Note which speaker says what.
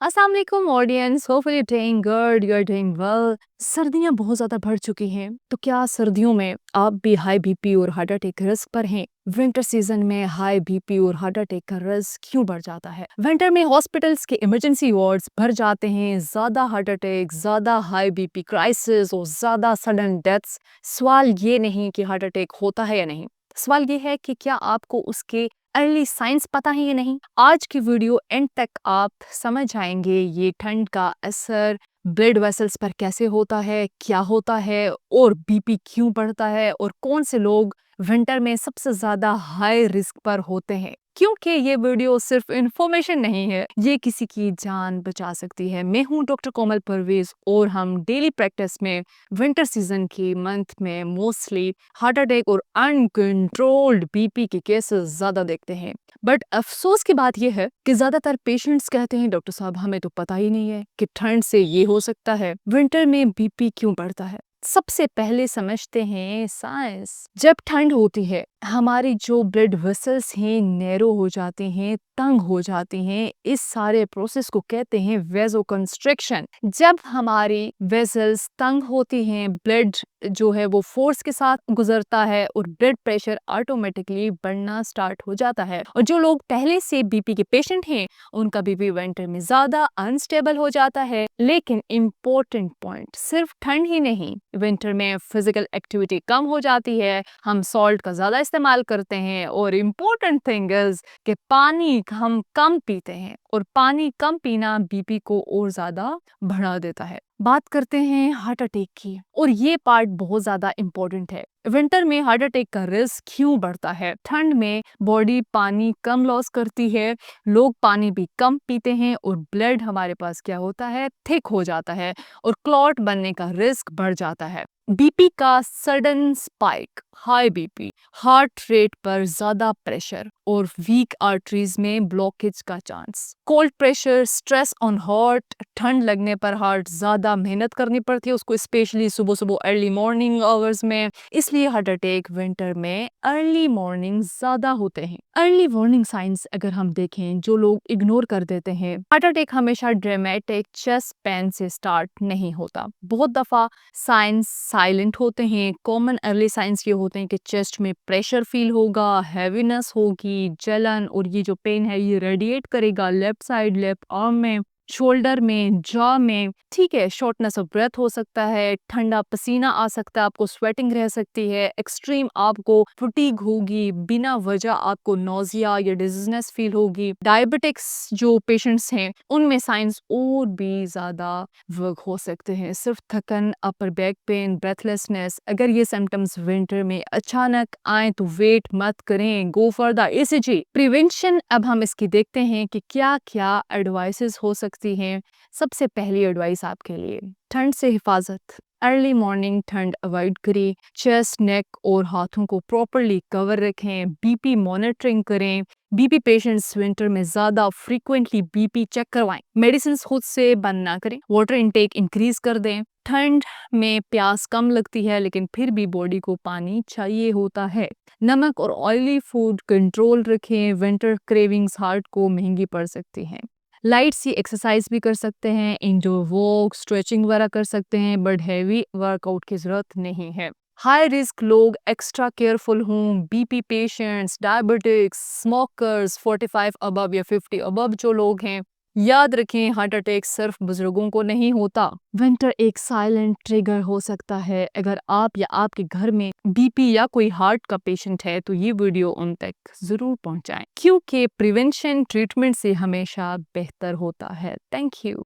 Speaker 1: अस्सलाम वालेकुम audience, hopefully you doing good, you are doing well. सर्दियां बहुत ज़्यादा बढ़ चुकी हैं, तो क्या सर्दियों में आप भी हाई बीपी और हार्ट अटैक के रिस्क पर हैं? विंटर सीजन में हाई बीपी और हार्ट अटैक का रिस्क क्यों बढ़ जाता है? विंटर में हॉस्पिटल्स के इमरजेंसी वार्ड्स भर जाते हैं, ज़्यादा हार्ट अटैक, ज़्यादा हाई बीपी क्राइसिस और ज़्यादा सडन डेथ्स। सवाल ये नहीं कि हार्ट अटैक होता है या नहीं, सवाल ये है कि क्या आपको उसके अर्ली साइंस पता है या नहीं। आज की वीडियो एंड तक आप समझ आएंगे ये ठंड का असर ब्लड वेसल्स पर कैसे होता है, क्या होता है और बीपी क्यों बढ़ता है और कौन से लोग विंटर में सबसे ज्यादा हाई रिस्क पर होते हैं। क्योंकि ये वीडियो सिर्फ इंफॉर्मेशन नहीं है, ये किसी की जान बचा सकती है। मैं हूं डॉक्टर कोमल परवेज और हम डेली प्रैक्टिस में विंटर सीजन के मंथ में मोस्टली हार्ट अटैक और अनकंट्रोल्ड बीपी के केसेस ज्यादा देखते हैं। बट अफसोस की बात यह है कि ज्यादातर पेशेंट्स कहते हैं डॉक्टर साहब हमें तो पता ही नहीं है कि ठंड से ये हो सकता है, विंटर में बीपी क्यों बढ़ता है। सबसे पहले समझते हैं साइंस। जब ठंड होती है हमारी जो ब्लड वेसल्स हैं नैरो हो जाते हैं, तंग हो जाते हैं। इस सारे प्रोसेस को कहते हैं वेजोकंस्ट्रिक्शन। जब हमारी वेसल्स तंग होती हैं, ब्लड जो है वो फोर्स के साथ गुजरता है और ब्लड प्रेशर ऑटोमेटिकली बढ़ना स्टार्ट हो जाता है। और जो लोग पहले से बीपी के पेशेंट हैं उनका बीपी विंटर में ज्यादा अनस्टेबल हो जाता है। लेकिन इम्पोर्टेंट पॉइंट, सिर्फ ठंड ही नहीं, विंटर में फिजिकल एक्टिविटी कम हो जाती है, हम सॉल्ट का ज्यादा इस्तेमाल करते हैं और इम्पोर्टेंट थिंग इज कि पानी हम कम पीते हैं और पानी कम पीना बीपी को और ज्यादा बढ़ा देता है। बात करते हैं हार्ट अटैक की, और ये पार्ट बहुत ज्यादा इम्पोर्टेंट है। विंटर में हार्ट अटैक का रिस्क क्यों बढ़ता है? ठंड में बॉडी पानी कम लॉस करती है, लोग पानी भी कम पीते हैं और ब्लड हमारे पास क्या होता है, थिक हो जाता है और क्लॉट बनने का रिस्क बढ़ जाता है। बीपी का sudden spike, high BP, heart rate पर ज्यादा प्रेशर और वीक आर्टरीज में ब्लॉकेज का chance. Cold pressure, stress on heart, ठंड लगने पर हार्ट ज्यादा मेहनत करनी पड़ती है उसको, स्पेशली सुबह सुबह अर्ली मॉर्निंग आवर्स में। इसलिए हार्ट अटैक विंटर में अर्ली मॉर्निंग ज्यादा होते हैं। अर्ली वार्निंग साइंस अगर हम देखें जो लोग इग्नोर कर देते हैं, हार्ट अटैक हमेशा ड्रामेटिक चेस्ट पेन से स्टार्ट नहीं होता। बहुत दफा साइंस साइलेंट होते हैं। कॉमन अर्ली साइंस ये होते हैं कि चेस्ट में प्रेशर फील होगा, हैवीनेस होगी, जलन, और ये जो पेन है ये रेडिएट करेगा लेफ्ट साइड, लेफ्ट आर्म में, शोल्डर में, जॉ में। ठीक है, शॉर्टनेस ऑफ ब्रेथ हो सकता है, ठंडा पसीना आ सकता है, आपको स्वेटिंग रह सकती है, एक्सट्रीम आपको फटीग होगी, बिना वजह आपको नोजिया या डिजीजनेस फील होगी। डायबिटिक्स जो पेशेंट्स हैं उनमें साइंस और भी ज्यादा वर्क हो सकते हैं, सिर्फ थकन, अपर बैक पेन, ब्रेथलेसनेस। अगर ये सिम्टम्स विंटर में अचानक आए तो वेट मत करें, go for the ECG prevention. अब हम इसकी देखते हैं कि क्या क्या एडवाइसेस हो सकती हैं। सबसे पहली एडवाइस आपके लिए, ठंड से हिफाजत। अर्ली मॉर्निंग ठंड अवॉइड करें, चेस्ट, नेक और हाथों को प्रॉपरली कवर रखें, बीपी मॉनिटरिंग करें। बीपी पेशेंट्स विंटर में ज्यादा फ्रीक्वेंटली बीपी चेक करवाएं। मेडिसिन खुद से बंद ना करें, वाटर इनटेक इंक्रीज कर दें। ठंड में प्यास कम लगती है लेकिन फिर भी बॉडी को पानी चाहिए होता है। नमक और ऑयली फूड कंट्रोल रखें, विंटर क्रेविंग्स हार्ट को महंगी पड़ सकती हैं। लाइट सी एक्सरसाइज भी कर सकते हैं, इंडोर वॉक, स्ट्रेचिंग वगैरह कर सकते हैं, बट हैवी वर्कआउट की जरूरत नहीं है। हाई रिस्क लोग एक्स्ट्रा केयरफुल हों, BP patients, diabetics, smokers, 45 above या 50 अबव जो लोग हैं। याद रखें, हार्ट अटैक सिर्फ बुजुर्गों को नहीं होता। विंटर एक साइलेंट ट्रिगर हो सकता है। अगर आप या आपके घर में बीपी या कोई हार्ट का पेशेंट है तो ये वीडियो उन तक जरूर पहुंचाएं, क्योंकि प्रिवेंशन ट्रीटमेंट से हमेशा बेहतर होता है। Thank you.